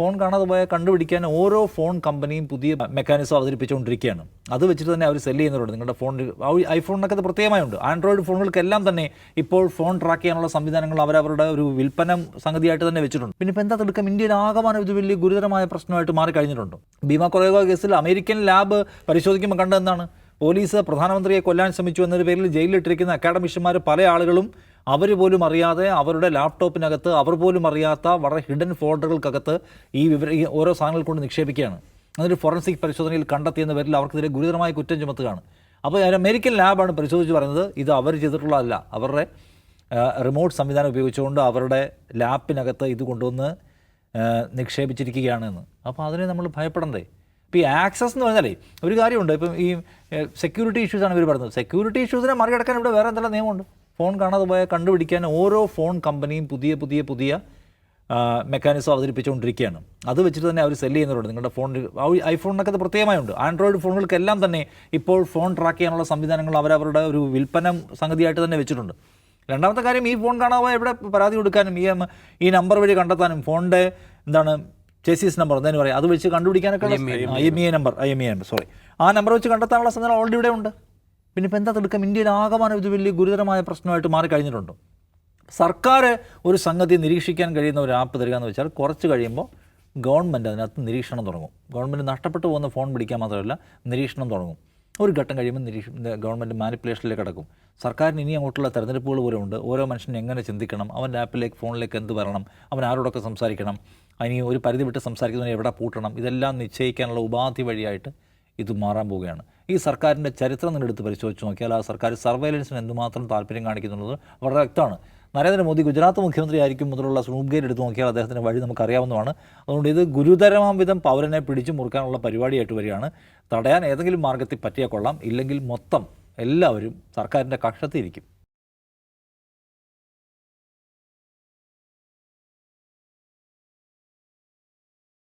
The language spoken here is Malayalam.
ഫോൺ കാണാതെ പോയാൽ കണ്ടുപിടിക്കാൻ ഓരോ ഫോൺ കമ്പനിയും പുതിയ മെക്കാനിസം അവതരിപ്പിച്ചുകൊണ്ടിരിക്കുകയാണ്. അത് വെച്ചിട്ട് തന്നെ അവർ സെല്ല് ചെയ്യുന്നവരുണ്ട്. നിങ്ങളുടെ ഫോൺ ഐഫോണിനൊക്കെ അത് പ്രത്യേകമായുണ്ട്. ആൻഡ്രോയിഡ് ഫോണുകൾക്കെല്ലാം തന്നെ ഇപ്പോൾ ഫോൺ ട്രാക്ക് ചെയ്യാനുള്ള സംവിധാനങ്ങൾ അവരവരുടെ ഒരു വിൽപ്പന സംഗതിയായിട്ട് തന്നെ വെച്ചിട്ടുണ്ട്. പിന്നെ ഇപ്പോൾ എന്താ എടുക്കാം, ഇന്ത്യയിൽ ആകമാനം ഇത് വലിയ ഗുരുതരമായ പ്രശ്നമായിട്ട് മാറിക്കഴിഞ്ഞിട്ടുണ്ട്. ഭീമ കൊറേഗോ കേസിൽ അമേരിക്കൻ ലാബ് പരിശോധിക്കുമ്പോൾ കണ്ടതെന്താണ്? പോലീസ് പ്രധാനമന്ത്രിയെ കൊല്ലാൻ ശ്രമിച്ചു എന്നൊരു പേരിൽ ജയിലിലിട്ടിരിക്കുന്ന അക്കാഡമിഷ്യന്മാർ പല ആളുകളും അവർ പോലും അറിയാതെ അവരുടെ ലാപ്ടോപ്പിനകത്ത് അവർ പോലും അറിയാത്ത വളരെ ഹിഡൻ ഫോൾഡറുകൾക്കകത്ത് ഈ ഓരോ സാധനങ്ങൾ കൊണ്ട് നിക്ഷേപിക്കുകയാണ്. അതൊരു ഫോറൻസിക് പരിശോധനയിൽ കണ്ടെത്തിയെന്ന പേരിൽ അവർക്കെതിരെ ഗുരുതരമായ കുറ്റം ചുമത്തുകയാണ്. അപ്പോൾ അമേരിക്കൻ ലാബാണ് പരിശോധിച്ച് പറയുന്നത് ഇത് അവർ ചെയ്തിട്ടുള്ളതല്ല, അവരുടെ റിമോട്ട് സംവിധാനം ഉപയോഗിച്ചുകൊണ്ട് അവരുടെ ലാപ്പിനകത്ത് ഇത് കൊണ്ടുവന്ന് നിക്ഷേപിച്ചിരിക്കുകയാണെന്ന്. അപ്പോൾ അതിനെ നമ്മൾ ഭയപ്പെടണ്ടേ? ഇപ്പോൾ ഈ ആക്സസ് എന്ന് പറഞ്ഞാലേ ഒരു കാര്യമുണ്ട്. ഇപ്പം ഈ സെക്യൂരിറ്റി ഇഷ്യൂസാണ് ഇവർ പറയുന്നത്. സെക്യൂരിറ്റി ഇഷ്യൂസിനെ മറികടക്കാൻ ഇവിടെ വേറെ എന്തെല്ലാം നിയമമുണ്ട്? ഫോൺ കാണാതെ പോയാൽ കണ്ടുപിടിക്കാൻ ഓരോ ഫോൺ കമ്പനിയും പുതിയ മെക്കാനിസം അവതരിപ്പിച്ചുകൊണ്ടിരിക്കുകയാണ്. അത് വെച്ചിട്ട് തന്നെ അവർ സെല്ല് ചെയ്യുന്നവരുണ്ട്. നിങ്ങളുടെ ഫോൺ ഐഫോണിനൊക്കെ അത് പ്രത്യേകമായുണ്ട്. ആൻഡ്രോയിഡ് ഫോണുകൾക്കെല്ലാം തന്നെ ഇപ്പോൾ ഫോൺ ട്രാക്ക് ചെയ്യാനുള്ള സംവിധാനങ്ങൾ അവരവരുടെ ഒരു വിൽപ്പന സംഗതിയായിട്ട് തന്നെ വെച്ചിട്ടുണ്ട്. രണ്ടാമത്തെ കാര്യം, ഈ ഫോൺ കാണാതെ പോയാൽ എവിടെ പരാതി കൊടുക്കാനും ഈ നമ്പർ വഴി കണ്ടെത്താനും ഫോണിൻ്റെ ചേസീസ് നമ്പർ എന്തായാലും പറയാം അത് വെച്ച് കണ്ടുപിടിക്കാനൊക്കെ IMEI നമ്പർ ആ നമ്പർ വെച്ച് കണ്ടെത്താനുള്ള സംവിധാനം ഓൾറെഡി ഇവിടെ ഉണ്ട്. പിന്നെ ഇപ്പോൾ എന്താ എടുക്കാം, ഇന്ത്യയിൽ ആകമാനം ഇത് വലിയ ഗുരുതരമായ പ്രശ്നമായിട്ട് മാറിക്കഴിഞ്ഞിട്ടുണ്ട്. സർക്കാർ ഒരു സംഗതി നിരീക്ഷിക്കാൻ കഴിയുന്ന ഒരു ആപ്പ് തരിക എന്ന് വെച്ചാൽ കുറച്ച് കഴിയുമ്പോൾ ഗവൺമെൻറ് അതിനകത്ത് നിരീക്ഷണം തുടങ്ങും. ഗവൺമെൻറ് നഷ്ടപ്പെട്ടു പോകുന്ന ഫോൺ പിടിക്കാൻ മാത്രമല്ല നിരീക്ഷണം തുടങ്ങും. ഒരു ഘട്ടം കഴിയുമ്പോൾ ഗവൺമെൻറ് മാനിപ്പുലേഷനിലേക്ക് കിടക്കും. സർക്കാരിന് ഇനി അങ്ങോട്ടുള്ള തെരഞ്ഞെടുപ്പുകൾ പോലും ഉണ്ട്. ഓരോ മനുഷ്യനും എങ്ങനെ ചിന്തിക്കണം, അവൻ്റെ ആപ്പിലേക്ക് ഫോണിലേക്ക് എന്ത് വരണം, അവൻ ആരോടൊക്കെ സംസാരിക്കണം, ഇനി ഒരു പരിധി വിട്ട് സംസാരിക്കുന്നതിന് എവിടെ പൂട്ടണം, ഇതെല്ലാം നിശ്ചയിക്കാനുള്ള ഉപാധി വഴിയായിട്ട് ഇത് മാറാൻ പോവുകയാണ്. ഈ സർക്കാരിൻ്റെ ചരിത്രം നിന്നെടുത്ത് പരിശോധിച്ച് നോക്കിയാൽ ആ സർക്കാർ സർവൈലൻസിന് എന്തുമാത്രം താല്പര്യം കാണിക്കുന്നുള്ളത് വളരെ വ്യക്തമാണ്. നരേന്ദ്രമോദി ഗുജറാത്ത് മുഖ്യമന്ത്രി ആയിരിക്കും മുതലുള്ള സ്നൂപ്ഗേറ്റ് എടുത്ത് നോക്കിയാൽ അദ്ദേഹത്തിൻ്റെ വഴി നമുക്കറിയാവുന്നതാണ്. അതുകൊണ്ട് ഇത് ഗുരുതരമാം വിധം പൗരനെ പിടിച്ചു മുറുക്കാനുള്ള പരിപാടിയായിട്ട് വരികയാണ്. തടയാൻ ഏതെങ്കിലും മാർഗ്ഗത്തിൽ പറ്റിയാൽ കൊള്ളാം, ഇല്ലെങ്കിൽ മൊത്തം എല്ലാവരും സർക്കാരിൻ്റെ കക്ഷത്തിയിരിക്കും.